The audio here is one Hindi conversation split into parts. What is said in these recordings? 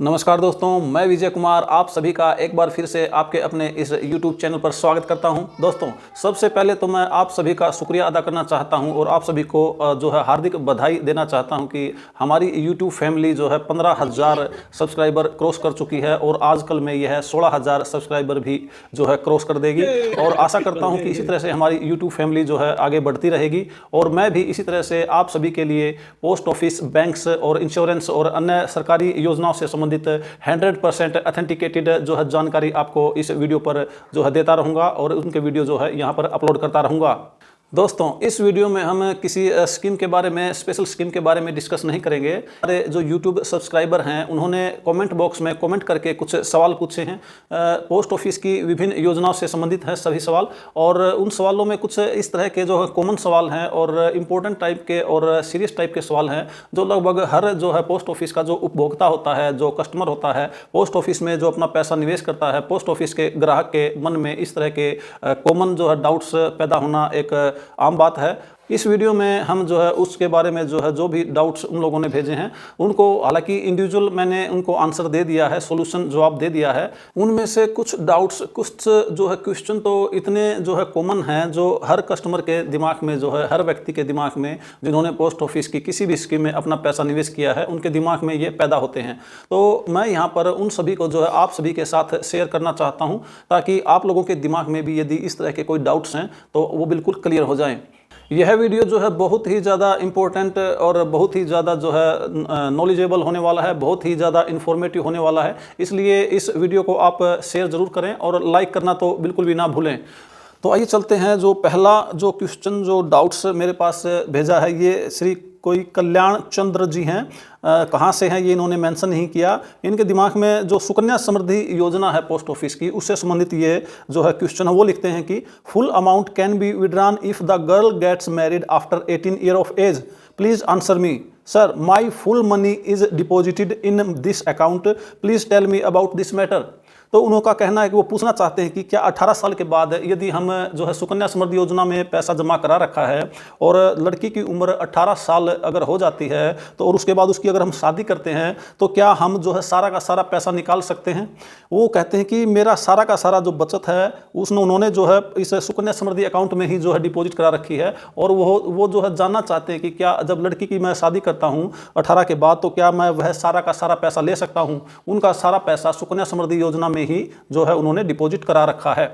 नमस्कार दोस्तों, मैं विजय कुमार आप सभी का एक बार फिर से आपके अपने इस YouTube चैनल पर स्वागत करता हूं। दोस्तों, सबसे पहले तो मैं आप सभी का शुक्रिया अदा करना चाहता हूं और आप सभी को जो है हार्दिक बधाई देना चाहता हूं कि हमारी YouTube फैमिली जो है 15,000 सब्सक्राइबर क्रॉस कर चुकी है और आजकल में यह 16,000 सब्सक्राइबर भी जो है क्रॉस कर देगी। और आशा करता हूँ कि इसी तरह से हमारी YouTube फैमिली जो है आगे बढ़ती रहेगी और मैं भी इसी तरह से आप सभी के लिए पोस्ट ऑफिस, बैंक्स और इंश्योरेंस और अन्य सरकारी योजनाओं से संबंधित 100% ऑथेंटिकेटेड जो है जानकारी आपको इस वीडियो पर जो है देता रहूंगा और उनके वीडियो जो है यहाँ पर अपलोड करता रहूंगा। दोस्तों, इस वीडियो में हम किसी स्कीम के बारे में, स्पेशल स्कीम के बारे में डिस्कस नहीं करेंगे। हमारे जो YouTube सब्सक्राइबर हैं उन्होंने कमेंट बॉक्स में कमेंट करके कुछ सवाल पूछे हैं। पोस्ट ऑफिस की विभिन्न योजनाओं से संबंधित हैं सभी सवाल, और उन सवालों में कुछ इस तरह के जो है कॉमन सवाल हैं और इम्पोर्टेंट टाइप के और सीरियस टाइप के सवाल हैं जो लगभग हर जो है पोस्ट ऑफिस का जो उपभोक्ता होता है, जो कस्टमर होता है, पोस्ट ऑफिस में जो अपना पैसा निवेश करता है, पोस्ट ऑफिस के ग्राहक के मन में इस तरह के कॉमन जो है डाउट्स पैदा होना एक आम बात है। इस वीडियो में हम जो है उसके बारे में जो है जो भी डाउट्स उन लोगों ने भेजे हैं उनको, हालांकि इंडिविजुअल मैंने उनको आंसर दे दिया है, सॉल्यूशन जवाब दे दिया है। उनमें से कुछ डाउट्स, कुछ जो है क्वेश्चन तो इतने जो है कॉमन हैं जो हर कस्टमर के दिमाग में, जो है हर व्यक्ति के दिमाग में, जिन्होंने पोस्ट ऑफिस की किसी भी स्कीम में अपना पैसा निवेश किया है, उनके दिमाग में ये पैदा होते हैं। तो मैं यहाँ पर उन सभी को जो है आप सभी के साथ शेयर करना चाहता हूँ ताकि आप लोगों के दिमाग में भी यदि इस तरह के कोई डाउट्स हैं तो वो बिल्कुल क्लियर हो जाएं। यह वीडियो जो है बहुत ही ज़्यादा इम्पोर्टेंट और बहुत ही ज़्यादा जो है नॉलेजेबल होने वाला है, बहुत ही ज़्यादा इन्फॉर्मेटिव होने वाला है। इसलिए इस वीडियो को आप शेयर ज़रूर करें और लाइक करना तो बिल्कुल भी ना भूलें। तो आइए चलते हैं। जो पहला जो क्वेश्चन, जो डाउट्स मेरे पास भेजा है, ये श्री कोई कल्याण चंद्र जी हैं। कहाँ से हैं ये इन्होंने मेंशन नहीं किया। इनके दिमाग में जो सुकन्या समृद्धि योजना है पोस्ट ऑफिस की, उससे संबंधित ये जो है क्वेश्चन है। वो लिखते हैं कि full amount can be withdrawn if the girl gets married after 18 year of age. Please answer me sir, my full money is deposited in this account, please tell me about this matter. तो उनका कहना है कि वो पूछना चाहते हैं कि क्या 18 साल के बाद यदि हम जो है सुकन्या समृद्धि योजना में पैसा जमा करा रखा है और लड़की की उम्र 18 साल अगर हो जाती है तो, और उसके बाद उसकी अगर हम शादी करते हैं तो क्या हम जो है सारा का सारा पैसा निकाल सकते हैं। वो कहते हैं कि मेरा सारा का सारा जो बचत है उन्होंने जो है इस सुकन्या समृद्धि अकाउंट में ही जो है डिपॉजिट करा रखी है, और वो जो है जानना चाहते हैं कि क्या जब लड़की की मैं शादी करता हूँ 18 के बाद तो क्या मैं वह सारा का सारा पैसा ले सकता हूँ। उनका सारा पैसा सुकन्या समृद्धि योजना में ही जो है उन्होंने डिपॉजिट करा रखा है।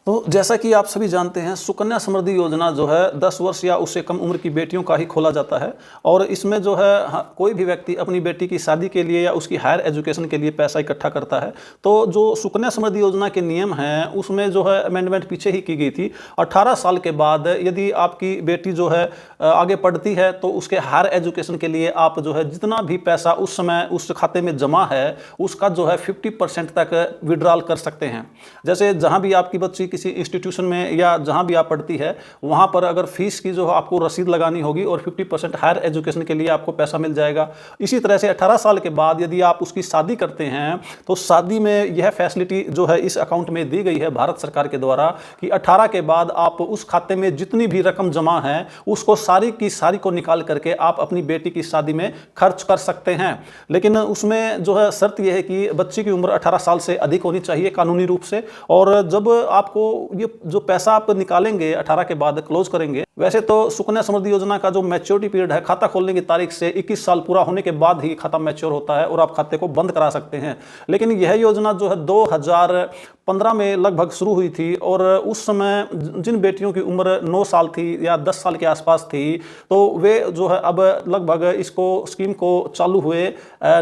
तो जैसा कि आप सभी जानते हैं, सुकन्या समृद्धि योजना जो है 10 वर्ष या उससे कम उम्र की बेटियों का ही खोला जाता है, और इसमें जो है कोई भी व्यक्ति अपनी बेटी की शादी के लिए या उसकी हायर एजुकेशन के लिए पैसा इकट्ठा करता है। तो जो सुकन्या समृद्धि योजना के नियम हैं उसमें जो है अमेंडमेंट पीछे ही की गई थी। 18 साल के बाद यदि आपकी बेटी जो है आगे पढ़ती है तो उसके हायर एजुकेशन के लिए आप जो है जितना भी पैसा उस समय उस खाते में जमा है उसका जो है 50% तक विड्रॉल कर सकते हैं। जैसे जहाँ भी आपकी बच्ची किसी इंस्टीट्यूशन में या जहां भी आप पढ़ती है वहां पर अगर फीस की जो आपको रसीद लगानी होगी और 50% हायर एजुकेशन के लिए आपको पैसा मिल जाएगा। इसी तरह से 18 साल के बाद यदि आप उसकी शादी करते हैं तो शादी में यह फैसिलिटी जो है इस अकाउंट में दी गई है भारत सरकार के द्वारा कि 18 के बाद आप उस खाते में जितनी भी रकम जमा है उसको सारी की सारी को निकाल करके आप अपनी बेटी की शादी में खर्च कर सकते हैं। लेकिन उसमें जो है शर्त यह है कि बच्ची की उम्र 18 साल से अधिक होनी चाहिए कानूनी रूप से, और जब आपको ये जो पैसा आप निकालेंगे 18 के बाद क्लोज करेंगे, वैसे तो सुकन्या समृद्धि योजना का जो मैच्योरिटी पीरियड है खाता खोलने की तारीख से 21 साल पूरा होने के बाद ही खाता मैच्योर होता है और आप खाते को बंद करा सकते हैं। लेकिन यह योजना जो है 2015 में लगभग शुरू हुई थी, और उस समय जिन बेटियों की उम्र 9 साल थी या 10 साल के आसपास थी तो वे जो है अब लगभग इसको स्कीम को चालू हुए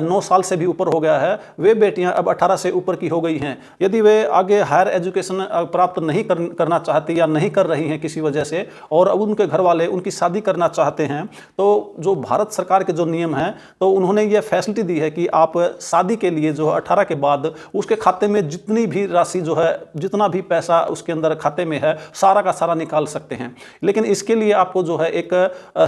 9 साल से भी ऊपर हो गया है। वे बेटियां अब 18 से ऊपर की हो गई हैं। यदि वे आगे हायर एजुकेशन प्राप्त नहीं करना चाहती या नहीं कर रही हैं किसी वजह से, और अब उनके घर वाले उनकी शादी करना चाहते हैं, तो जो भारत सरकार के जो नियम हैं तो उन्होंने ये फैसिलिटी दी है कि आप शादी के लिए जो 18 के बाद उसके खाते में जितनी भी राशि जो है, जितना भी पैसा उसके अंदर खाते में है, सारा का सारा निकाल सकते हैं। लेकिन इसके लिए आपको जो है एक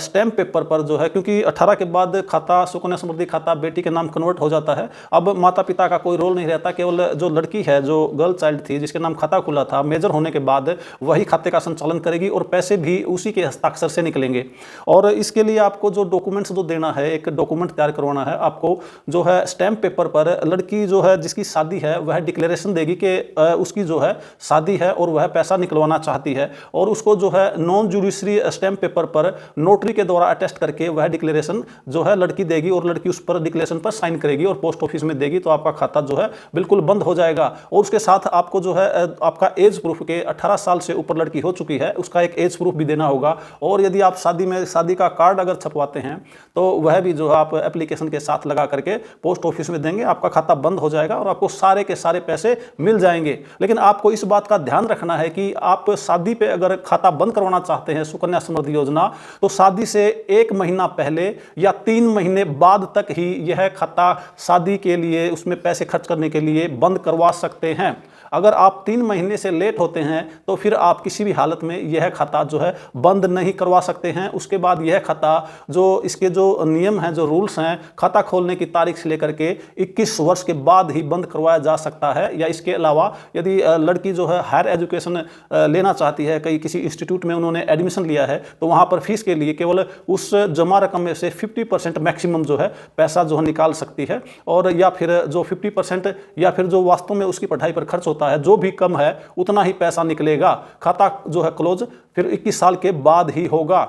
स्टैम्प पेपर पर जो है, क्योंकि 18 के बाद खाता, सुकन्या समृद्धि खाता बेटी के नाम कन्वर्ट हो जाता है। अब माता पिता का कोई रोल नहीं रहता, केवल जो लड़की है, जो गर्ल चाइल्ड थी जिसके नाम खाता खुला था, मेजर होने के बाद वही खाते का संचालन करेगी और पैसे भी उसी के हस्ताक्षर से निकलेंगे। और इसके लिए आपको जो डॉक्यूमेंट्स जो देना है, एक डॉक्यूमेंट तैयार करवाना है आपको, जो है स्टैम्प पेपर पर लड़की जो है जिसकी शादी है वह डिक्लेरेशन देगी कि उसकी जो है शादी है और वह पैसा निकलवाना चाहती है, और उसको जो है नॉन जुडिशरी स्टैम्प पेपर पर नोटरी के द्वारा अटेस्ट करके वह डिक्लेरेशन जो है लड़की देगी, और लड़की उस पर डिक्लेरेशन पर साइन करेगी और पोस्ट ऑफिस में देगी, तो आपका खाता जो है बिल्कुल बंद हो जाएगा। और उसके साथ आपको जो है आपका एज प्रूफ के 18 साल से ऊपर लड़की हो चुकी है उसका एक एज प्रूफ भी देना होगा। और यदि आप शादी का कार्ड अगर छपवाते हैं तो वह भी जो है आप एप्लीकेशन के साथ लगा करके पोस्ट ऑफिस में देंगे, आपका खाता बंद हो जाएगा और आपको सारे के सारे पैसे मिल जाएंगे। लेकिन आपको इस बात का ध्यान रखना है कि आप शादी पे अगर खाता बंद करवाना चाहते हैं सुकन्या समृद्धि योजना, तो शादी से 1 महीना पहले या 3 महीने बाद तक ही यह खाता शादी के लिए उसमें पैसे खर्च करने के लिए बंद करवा सकते हैं। अगर आप 3 महीने से लेट होते हैं तो फिर आप किसी भी हालत में यह खाता जो है बंद नहीं करवा सकते हैं। उसके बाद यह खाता जो इसके जो नियम हैं, जो रूल्स हैं, खाता खोलने की तारीख से लेकर के 21 वर्ष के बाद ही बंद करवाया जा सकता है। या इसके अलावा यदि लड़की जो है हायर एजुकेशन लेना चाहती है, कहीं किसी इंस्टीट्यूट में उन्होंने एडमिशन लिया है, तो वहाँ पर फीस के लिए केवल उस जमा रकम में से 50% मैक्सिमम जो है पैसा जो है निकाल सकती है। और या फिर जो 50% या फिर जो वास्तव में उसकी पढ़ाई पर खर्च है, जो भी कम है उतना ही पैसा निकलेगा। खाता जो है क्लोज फिर 21 साल के बाद ही होगा।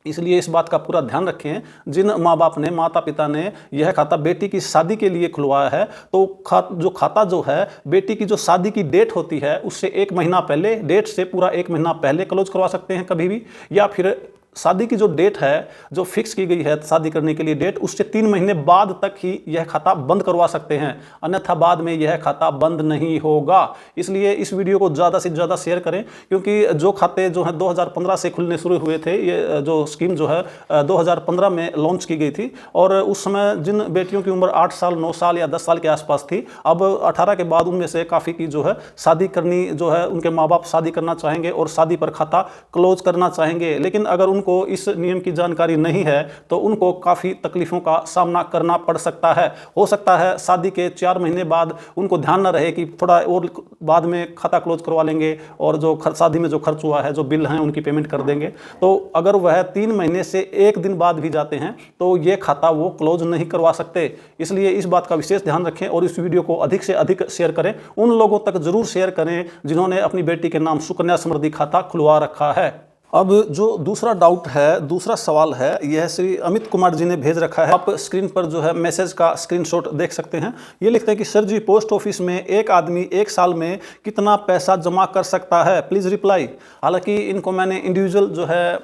इसलिए इस बात का पूरा ध्यान रखें, जिन माँ बाप ने, माता पिता ने यह खाता बेटी की शादी के लिए खुलवाया है, तो जो खाता जो है बेटी की जो शादी की डेट होती है उससे 1 महीना पहले, डेट से पूरा 1 महीना पहले क्लोज करवा सकते हैं कभी भी, या फिर शादी की जो डेट है जो फिक्स की गई है शादी करने के लिए डेट, उससे 3 महीने बाद तक ही यह खाता बंद करवा सकते हैं, अन्यथा बाद में यह खाता बंद नहीं होगा। इसलिए इस वीडियो को ज़्यादा से ज़्यादा शेयर करें, क्योंकि जो खाते जो हैं 2015 से खुलने शुरू हुए थे, ये जो स्कीम जो है 2015 में लॉन्च की गई थी, और उस समय जिन बेटियों की उम्र 8 साल 9 साल या 10 साल के आसपास थी, अब 18 के बाद उनमें से काफ़ी की जो है शादी करनी, जो है उनके माँ बाप शादी करना चाहेंगे और शादी पर खाता क्लोज करना चाहेंगे। लेकिन अगर उनको इस नियम की जानकारी नहीं है तो उनको काफ़ी तकलीफों का सामना करना पड़ सकता है। हो सकता है शादी के 4 महीने बाद उनको ध्यान न रहे कि थोड़ा और बाद में खाता क्लोज करवा लेंगे और जो शादी में जो खर्च हुआ है, जो बिल हैं, उनकी पेमेंट कर देंगे। तो अगर वह 3 महीने से 1 दिन बाद भी जाते हैं तो ये खाता वो क्लोज नहीं करवा सकते। इसलिए इस बात का विशेष ध्यान रखें और इस वीडियो को अधिक से अधिक शेयर करें। उन लोगों तक जरूर शेयर करें जिन्होंने अपनी बेटी के नाम सुकन्या समृद्धि खाता खुलवा रखा है। अब जो दूसरा डाउट है, दूसरा सवाल है, यह श्री अमित कुमार जी ने भेज रखा है। आप स्क्रीन पर जो है मैसेज का स्क्रीनशॉट देख सकते हैं। ये लिखते हैं कि सर जी, पोस्ट ऑफिस में एक आदमी 1 साल में कितना पैसा जमा कर सकता है, प्लीज़ रिप्लाई। हालांकि इनको मैंने इंडिविजुअल जो है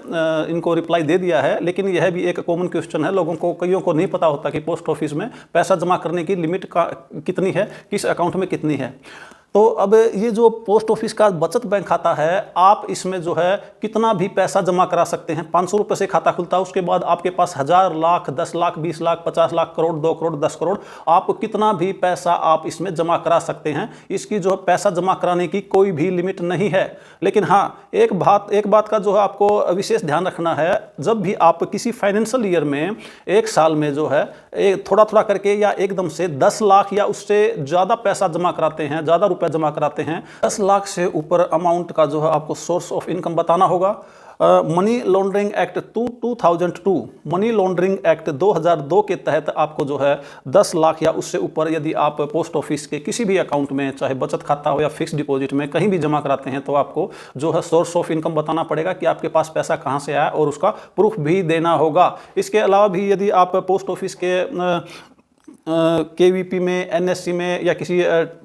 इनको रिप्लाई दे दिया है, लेकिन यह भी एक कॉमन क्वेश्चन है। लोगों को, कईयों को नहीं पता होता कि पोस्ट ऑफिस में पैसा जमा करने की लिमिट कितनी है, किस अकाउंट में कितनी है। तो अब ये जो पोस्ट ऑफिस का बचत बैंक खाता है, आप इसमें जो है कितना भी पैसा जमा करा सकते हैं। 500 रुपये से खाता खुलता है, उसके बाद आपके पास 1000 लाख, 10 लाख, 20 लाख, 50 लाख, करोड़, 2 करोड़, 10 करोड़, आप कितना भी पैसा आप इसमें जमा करा सकते हैं। इसकी जो पैसा जमा कराने की कोई भी लिमिट नहीं है। लेकिन हाँ, एक बात का जो है आपको विशेष ध्यान रखना है, जब भी आप किसी फाइनेंशियल ईयर में 1 साल में जो है थोड़ा थोड़ा करके या एकदम से 10 लाख या उससे ज़्यादा पैसा जमा कराते हैं, ज़्यादा रुपए जमा कराते हैं, 10 लाख से ऊपर अमाउंट का जो है आपको सोर्स ऑफ इनकम बताना होगा। Money laundering act 2002, money laundering act 2002 के तहत आपको जो है 10 लाख या उससे ऊपर यदि आप पोस्ट ऑफिस के किसी भी अकाउंट में, चाहे बचत खाता हो या फिक्स डिपॉजिट में, कहीं भी जमा कराते हैं, तो आपको जो है सोर्स ऑफ इनकम बताना पड़ेगा कि आपके पास पैसा कहाँ से आया, और उसका प्रूफ भी देना होगा। इसके अलावा भी यदि आप पोस्ट ऑफिस के केवीपी में, एनएससी में या किसी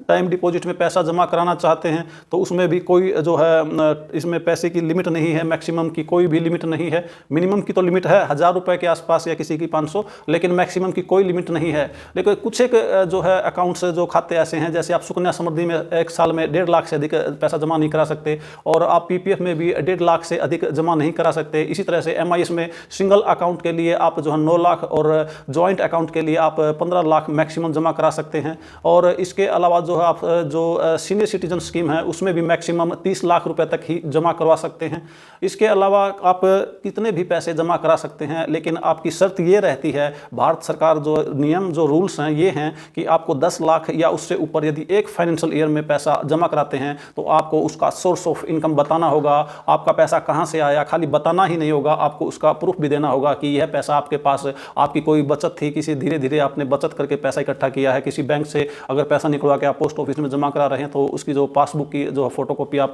टाइम डिपॉजिट में पैसा जमा कराना चाहते हैं, तो उसमें भी कोई जो है इसमें पैसे की लिमिट नहीं है, मैक्सिमम की कोई भी लिमिट नहीं है। मिनिमम की तो लिमिट है 1000 रुपये के आसपास या किसी की 500, लेकिन मैक्सिमम की कोई लिमिट नहीं है। लेकिन कुछ एक जो है अकाउंट्स, जो खाते ऐसे हैं, जैसे आप सुकन्या समृद्धि में 1 साल में 1.5 लाख से अधिक पैसा जमा नहीं करा सकते, और आप पीपीएफ में भी 1.5 लाख से अधिक जमा नहीं करा सकते। इसी तरह से एमआईएस में सिंगल अकाउंट के लिए आप जो है 9 लाख और जॉइंट अकाउंट के लिए आप 15 लाख मैक्सिमम जमा करा सकते हैं। और इसके अलावा जो है आप जो सीनियर सिटीजन स्कीम है उसमें भी मैक्सिमम 30 लाख रुपए तक ही जमा करवा सकते हैं। इसके अलावा आप कितने भी पैसे जमा करा सकते हैं, लेकिन आपकी शर्त ये रहती है, भारत सरकार जो नियम जो रूल्स हैं ये हैं कि आपको 10 लाख या उससे ऊपर यदि एक फाइनेंशियल ईयर में पैसा जमा कराते हैं तो आपको उसका सोर्स ऑफ इनकम बताना होगा, आपका पैसा कहाँ से आया। खाली बताना ही नहीं होगा, आपको उसका प्रूफ भी देना होगा कि यह पैसा आपके पास आपकी कोई बचत थी, किसी धीरे धीरे आपने बचत करके पैसा इकट्ठा किया है, किसी बैंक से अगर पैसा निकलवा के आप पोस्ट ऑफिस में जमा करा रहे हैं तो उसकी जो पासबुक की जो फोटोकॉपी आप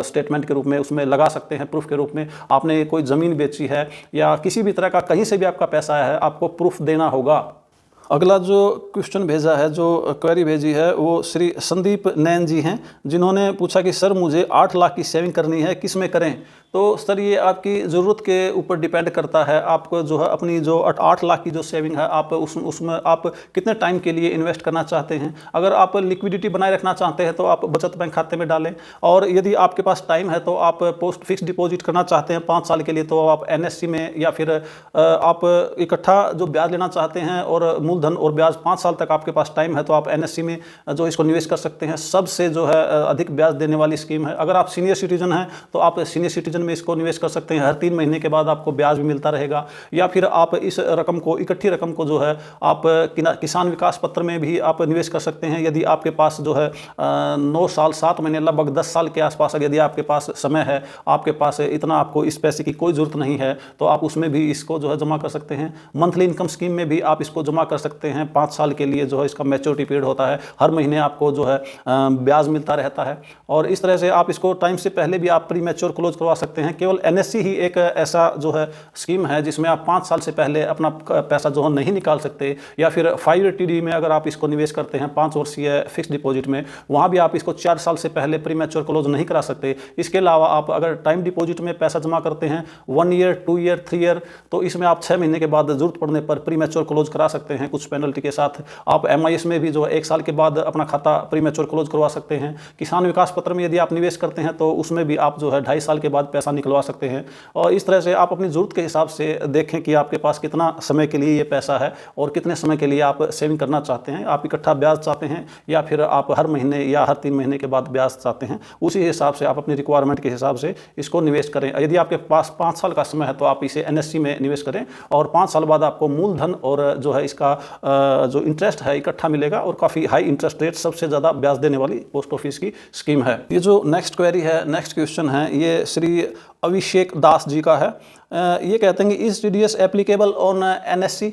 स्टेटमेंट के रूप में उसमें लगा सकते हैं, प्रूफ के रूप में। आपने कोई ज़मीन बेची है या किसी भी तरह का कहीं से भी आपका पैसा आया है, आपको प्रूफ देना होगा। अगला जो क्वेश्चन भेजा है, जो क्वेरी भेजी है, वो श्री संदीप नैन जी हैं, जिन्होंने पूछा कि सर मुझे 8 लाख की सेविंग करनी है, किस में करें। तो सर ये आपकी ज़रूरत के ऊपर डिपेंड करता है। आपको जो है अपनी जो 8 लाख की जो सेविंग है आप उसमें आप कितने टाइम के लिए इन्वेस्ट करना चाहते हैं। अगर आप लिक्विडिटी बनाए रखना चाहते हैं तो आप बचत बैंक खाते में डालें, और यदि आपके पास टाइम है तो आप पोस्ट फिक्स डिपॉजिट करना चाहते हैं 5 साल के लिए तो आप NSC में, या फिर आप इकट्ठा जो ब्याज लेना चाहते हैं और मूलधन और ब्याज 5 साल तक आपके पास टाइम है तो आप NSC में जो इसको निवेश कर सकते हैं। सबसे जो है अधिक ब्याज देने वाली स्कीम है। अगर आप सीनियर सिटीजन हैं तो आप सीनियर सिटीजन में इसको निवेश कर सकते हैं, हर 3 महीने के बाद आपको ब्याज भी मिलता रहेगा। या फिर आप इस रकम को, इकट्ठी रकम को जो है आप किसान विकास पत्र में भी आप निवेश कर सकते हैं। यदि आपके पास जो है 9 साल 7 महीने लगभग 10 साल के आसपास यदि आपके पास समय है, आपके पास इतना आपको इस पैसे की कोई ज़रूरत नहीं है तो आप उसमें भी इसको जो है जमा कर सकते हैं। मंथली इनकम स्कीम में भी आप इसको जमा कर सकते हैं। 5 साल के लिए जो है इसका मैच्योरिटी पीरियड होता है, हर महीने आपको जो है ब्याज मिलता रहता है। और इस तरह से आप इसको टाइम से पहले भी आप प्री मैच्योर क्लोज करवा सकते हैं। केवल NSC ही एक ऐसा जो है स्कीम है जिसमें आप 5 साल से पहले अपना पैसा जो है नहीं निकाल सकते। या फिर 5 ईयर TD में अगर आप इसको निवेश करते हैं 5 वर्षीय फिक्स डिपॉजिट में, वहाँ भी आप इसको 4 साल से पहले प्री मैच्योर क्लोज नहीं करा सकते। इसके अलावा आप अगर टाइम डिपॉजिट में पैसा जमा करते हैं 1 ईयर 2 ईयर 3 ईयर, तो इसमें आप 6 महीने के बाद जरूरत पड़ने पर प्री मैच्योर क्लोज करा सकते हैं कुछ पेनल्टी के साथ। आप MIS में भी जो है 1 साल के बाद अपना खाता प्री मैच्योर क्लोज करवा सकते हैं। किसान विकास पत्र में यदि आप निवेश करते हैं तो उसमें भी आप जो है 2.5 साल के बाद पैसा निकलवा सकते हैं। और इस तरह से आप अपनी ज़रूरत के हिसाब से देखें कि आपके पास कितना समय के लिए ये पैसा है और कितने समय के लिए आप सेविंग करना चाहते हैं। आप इकट्ठा ब्याज चाहते हैं या फिर आप हर महीने या हर 3 महीने के बाद ब्याज चाहते हैं, उसी हिसाब से आप अपनी रिक्वायरमेंट के हिसाब से इसको निवेश करें। यदि आपके पास 5 साल का समय है तो आप इसे NSC में निवेश करें, और 5 साल बाद आपको मूलधन और जो है इसका जो इंटरेस्ट है इकट्ठा मिलेगा, और काफ़ी हाई इंटरेस्ट रेट, सबसे ज़्यादा ब्याज देने वाली पोस्ट ऑफिस की स्कीम है। ये जो नेक्स्ट क्वेरी है, नेक्स्ट क्वेश्चन है, ये श्री अभिषेक दास जी का है। ये कहते हैं कि is TDS applicable on NSC,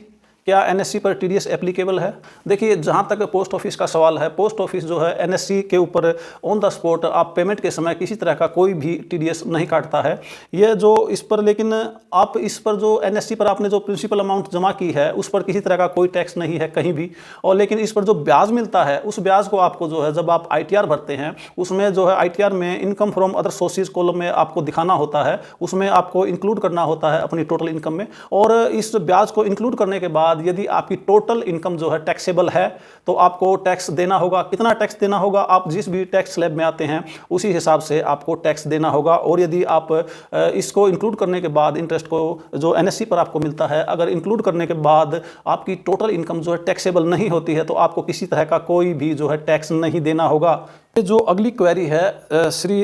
क्या NSC पर TDS एप्लीकेबल है। देखिए, जहाँ तक पोस्ट ऑफिस का सवाल है, पोस्ट ऑफिस जो है NSC के ऊपर ऑन द स्पॉट आप पेमेंट के समय किसी तरह का कोई भी TDS नहीं काटता है। ये जो इस पर, लेकिन आप इस पर जो NSC पर आपने जो प्रिंसिपल अमाउंट जमा की है उस पर किसी तरह का कोई टैक्स नहीं है कहीं भी। और लेकिन इस पर जो ब्याज मिलता है उस ब्याज को आपको जो है जब आप ITR भरते हैं उसमें जो है ITR में income from other sources column में आपको दिखाना होता है, उसमें आपको इंक्लूड करना होता है अपनी टोटल इनकम में। और इस ब्याज को इंक्लूड करने के बाद यदि आपकी टोटल इनकम जो है टैक्सेबल है तो आपको टैक्स देना होगा। कितना टैक्स देना होगा, आप जिस भी टैक्स स्लैब में आते हैं उसी हिसाब से आपको टैक्स देना होगा। और यदि आप इसको इंक्लूड करने के बाद इंटरेस्ट को जो NSC पर आपको मिलता है, अगर इंक्लूड करने के बाद आपकी टोटल इनकम जो है टैक्सेबल नहीं होती है तो आपको किसी तरह का कोई भी जो है टैक्स नहीं देना होगा। ये जो अगली क्वेरी है श्री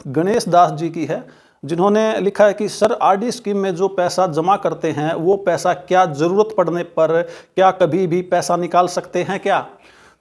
गणेश दास जी की है, जिन्होंने लिखा है कि सर RD स्कीम में जो पैसा जमा करते हैं वो पैसा क्या ज़रूरत पड़ने पर क्या कभी भी पैसा निकाल सकते हैं क्या।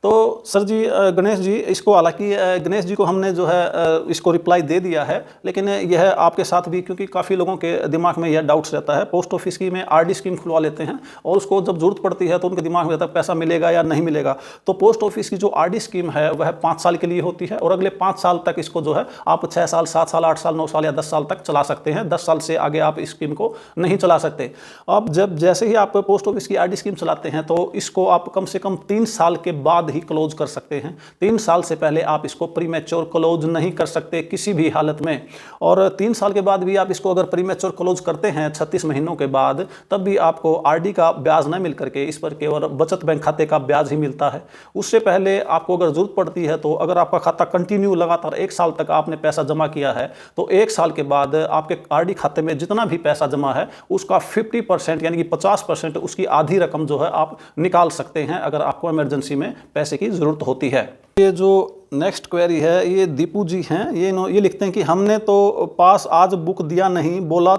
तो सर जी, गणेश जी, इसको हालांकि गणेश जी को हमने जो है इसको रिप्लाई दे दिया है, लेकिन यह आपके साथ भी, क्योंकि काफ़ी लोगों के दिमाग में यह डाउट्स रहता है। पोस्ट ऑफिस की में RD स्कीम खुलवा लेते हैं और उसको जब जरूरत पड़ती है तो उनके दिमाग में रहता है पैसा मिलेगा या नहीं मिलेगा। तो पोस्ट ऑफिस की जो RD स्कीम है वह 5 साल के लिए होती है और अगले 5 साल तक इसको जो है आप 6 साल 7 साल 8 साल 9 साल या 10 साल तक चला सकते हैं। 10 साल से आगे आप इस स्कीम को नहीं चला सकते। अब जब जैसे ही आप पोस्ट ऑफिस की RD स्कीम चलाते हैं तो इसको आप कम से कम 3 साल के बाद ही क्लोज कर सकते हैं। 3 साल से पहले आप इसको प्रीमैच्योर क्लोज नहीं कर सकते किसी भी हालत में। और 3 साल के बाद भी आप इसको अगर प्रीमैच्योर क्लोज करते हैं 36 महीनों के बाद, तब भी आपको RD का ब्याज न मिल करके इस पर केवल बचत बैंक खाते का ब्याज ही मिलता है। उससे पहले आपको अगर जरूरत पड़ती है तो अगर आपका खाता कंटिन्यू लगातार 1 साल तक आपने पैसा जमा किया है तो 1 साल के बाद आपके RD खाते में जितना भी पैसा जमा है उसका 50% यानी कि 50% उसकी आधी रकम जो है आप निकाल सकते हैं अगर आपको इमरजेंसी में पैसे पैसे की ज़रूरत होती है। ये जो नेक्स्ट क्वेरी है, ये दीपू जी हैं, ये लिखते हैं कि हमने तो पास आज बुक दिया नहीं, बोला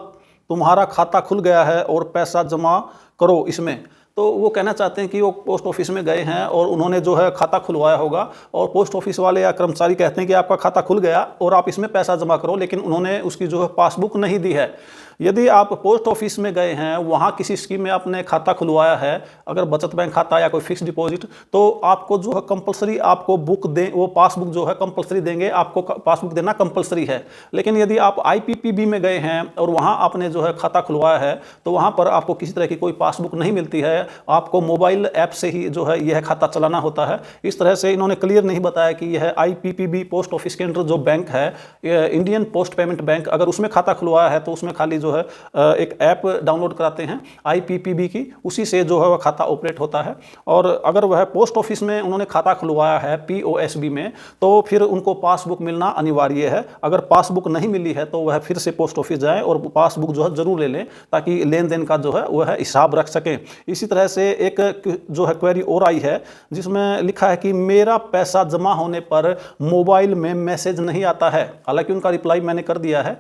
तुम्हारा खाता खुल गया है और पैसा जमा करो इसमें। तो वो कहना चाहते हैं कि वो पोस्ट ऑफिस में गए हैं और उन्होंने जो है खाता खुलवाया होगा और पोस्ट ऑफिस वाले या कर्मचारी कहते हैं कि आपका खाता खुल गया और आप इसमें पैसा जमा करो, लेकिन उन्होंने उसकी जो है पासबुक नहीं दी है। यदि आप पोस्ट ऑफिस में गए हैं, वहाँ किसी स्कीम में आपने खाता खुलवाया है, अगर बचत बैंक खाता या कोई फिक्स डिपॉजिट, तो आपको जो है कंपलसरी आपको बुक दें, वो पासबुक जो है कंपलसरी देंगे, आपको पासबुक देना कंपलसरी है। लेकिन यदि आप IPPB में गए हैं और वहाँ आपने जो है खाता खुलवाया है, तो वहाँ पर आपको किसी तरह की कोई पासबुक नहीं मिलती है, आपको मोबाइल ऐप से ही जो है यह खाता चलाना होता है। इस तरह से इन्होंने क्लियर नहीं बताया कि यह IPPB पोस्ट ऑफिस के अंडर जो बैंक है, इंडियन पोस्ट पेमेंट बैंक, अगर उसमें खाता खुलवाया है तो उसमें खाली जो है एक ऐप डाउनलोड कराते हैं IPPB की, उसी से जो है वह खाता ऑपरेट होता है। और अगर वह पोस्ट ऑफिस में उन्होंने खाता खुलवाया है POSB में, तो फिर उनको पासबुक मिलना अनिवार्य है। अगर पासबुक नहीं मिली है तो वह फिर से पोस्ट ऑफिस जाएं और पासबुक जो है जरूर ले लें, ताकि लेन देन का जो है वह हिसाब रख सकें। इसी तरह से एक जो है क्वेरी और आई है, जिसमें लिखा है कि मेरा पैसा जमा होने पर मोबाइल में मैसेज नहीं आता है। हालांकि उनका रिप्लाई मैंने कर दिया है।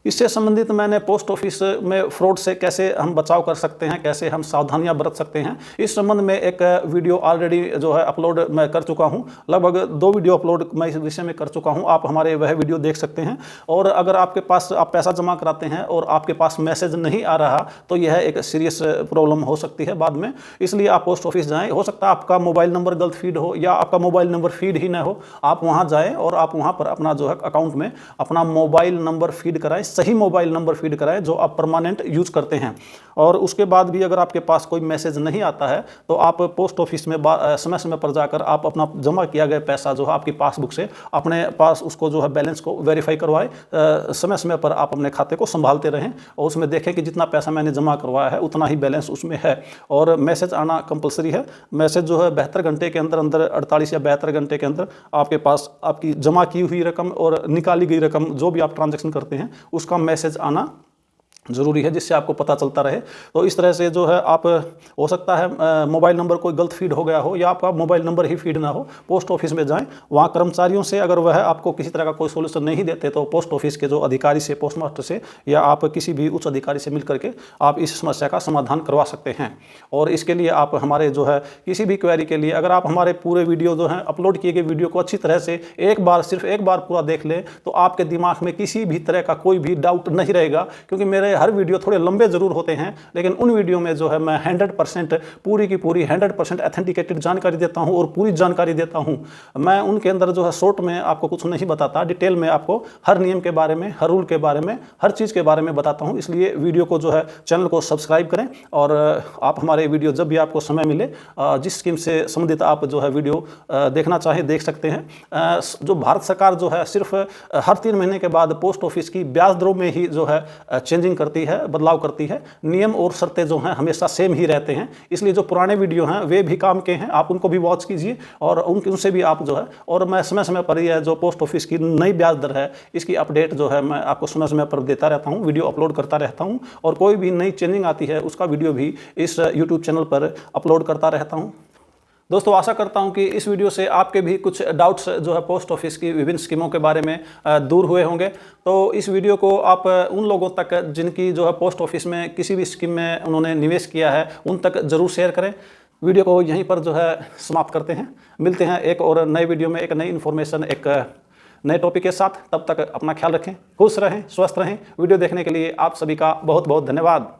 इससे संबंधित मैंने पोस्ट ऑफिस में फ्रॉड से कैसे हम बचाव कर सकते हैं, कैसे हम सावधानियां बरत सकते हैं, इस संबंध में एक वीडियो ऑलरेडी जो है अपलोड मैं कर चुका हूं। लगभग 2 वीडियो अपलोड मैं इस विषय में कर चुका हूं, आप हमारे वह वीडियो देख सकते हैं। और अगर आपके पास आप पैसा जमा कराते हैं और आपके पास मैसेज नहीं आ रहा, तो यह एक सीरियस प्रॉब्लम हो सकती है बाद में। इसलिए आप पोस्ट ऑफिस जाएँ, हो सकता है आपका मोबाइल नंबर गलत फीड हो या आपका मोबाइल नंबर फीड ही ना हो, आप वहाँ जाएँ और आप वहाँ पर अपना जो है अकाउंट में अपना मोबाइल नंबर फीड कराएँ, सही मोबाइल नंबर फीड कराएं जो आप परमानेंट यूज करते हैं। और उसके बाद भी अगर आपके पास कोई मैसेज नहीं आता है, तो आप पोस्ट ऑफिस में समय समय पर जाकर आप अपना जमा किया गया पैसा जो है आपकी पासबुक से अपने पास उसको जो है बैलेंस को वेरीफाई करवाएं। समय समय पर आप अपने खाते को संभालते रहें और उसमें देखें कि जितना पैसा मैंने जमा करवाया है उतना ही बैलेंस उसमें है। और मैसेज आना कंपलसरी है। मैसेज जो है 72 घंटे के अंदर 48 या 72 घंटे के अंदर आपके पास आपकी जमा की हुई रकम और निकाली गई रकम, जो भी आप ट्रांजैक्शन करते हैं, उसका मैसेज आना ज़रूरी है, जिससे आपको पता चलता रहे। तो इस तरह से जो है आप, हो सकता है मोबाइल नंबर कोई गलत फीड हो गया हो या आपका मोबाइल नंबर ही फीड ना हो, पोस्ट ऑफिस में जाएं, वहाँ कर्मचारियों से अगर वह आपको किसी तरह का कोई सोल्यूशन नहीं देते, तो पोस्ट ऑफिस के जो अधिकारी से, पोस्ट मास्टर से या आप किसी भी उच्च अधिकारी से मिल करके आप इस समस्या का समाधान करवा सकते हैं। और इसके लिए आप हमारे जो है किसी भी क्वेरी के लिए, अगर आप हमारे पूरे वीडियो जो हैं अपलोड किए गए वीडियो को अच्छी तरह से सिर्फ एक बार पूरा देख लें, तो आपके दिमाग में किसी भी तरह का कोई भी डाउट नहीं रहेगा। क्योंकि मेरे हर वीडियो थोड़े लंबे जरूर होते हैं, लेकिन उन वीडियो में जो है मैं 100% पूरी की पूरी 100% ऑथेंटिकेटेड जानकारी देता हूं और पूरी जानकारी देता हूं। मैं उनके अंदर जो है शॉर्ट में आपको कुछ नहीं बताता, डिटेल में आपको हर नियम के बारे में, हर रूल के बारे में, हर चीज़ के बारे में बताता हूं। इसलिए वीडियो को जो है, चैनल को सब्सक्राइब करें और आप हमारे वीडियो जब भी आपको समय मिले, जिस स्कीम से संबंधित आप जो है वीडियो देखना चाहें देख सकते हैं। जो भारत सरकार जो है सिर्फ हर 3 महीने के बाद पोस्ट ऑफिस की ब्याज दरों में ही जो है चेंजिंग करती है, बदलाव करती है। नियम और शर्तें जो हैं हमेशा सेम ही रहते हैं। इसलिए जो पुराने वीडियो हैं वे भी काम के हैं, आप उनको भी वॉच कीजिए और उनसे भी आप जो है, और मैं समय समय पर यह जो पोस्ट ऑफिस की नई ब्याज दर है, इसकी अपडेट जो है मैं आपको समय समय पर देता रहता हूं, वीडियो अपलोड करता रहता हूं। और कोई भी नई चेंजिंग आती है उसका वीडियो भी इस यूट्यूब चैनल पर अपलोड करता रहता हूं। दोस्तों, आशा करता हूं कि इस वीडियो से आपके भी कुछ डाउट्स जो है पोस्ट ऑफिस की विभिन्न स्कीमों के बारे में दूर हुए होंगे। तो इस वीडियो को आप उन लोगों तक जिनकी जो है पोस्ट ऑफिस में किसी भी स्कीम में उन्होंने निवेश किया है, उन तक ज़रूर शेयर करें। वीडियो को यहीं पर जो है समाप्त करते हैं। मिलते हैं एक और नए वीडियो में, एक नई इन्फॉर्मेशन, एक नए टॉपिक के साथ। तब तक अपना ख्याल रखें, खुश रहें, स्वस्थ रहें। वीडियो देखने के लिए आप सभी का बहुत बहुत धन्यवाद।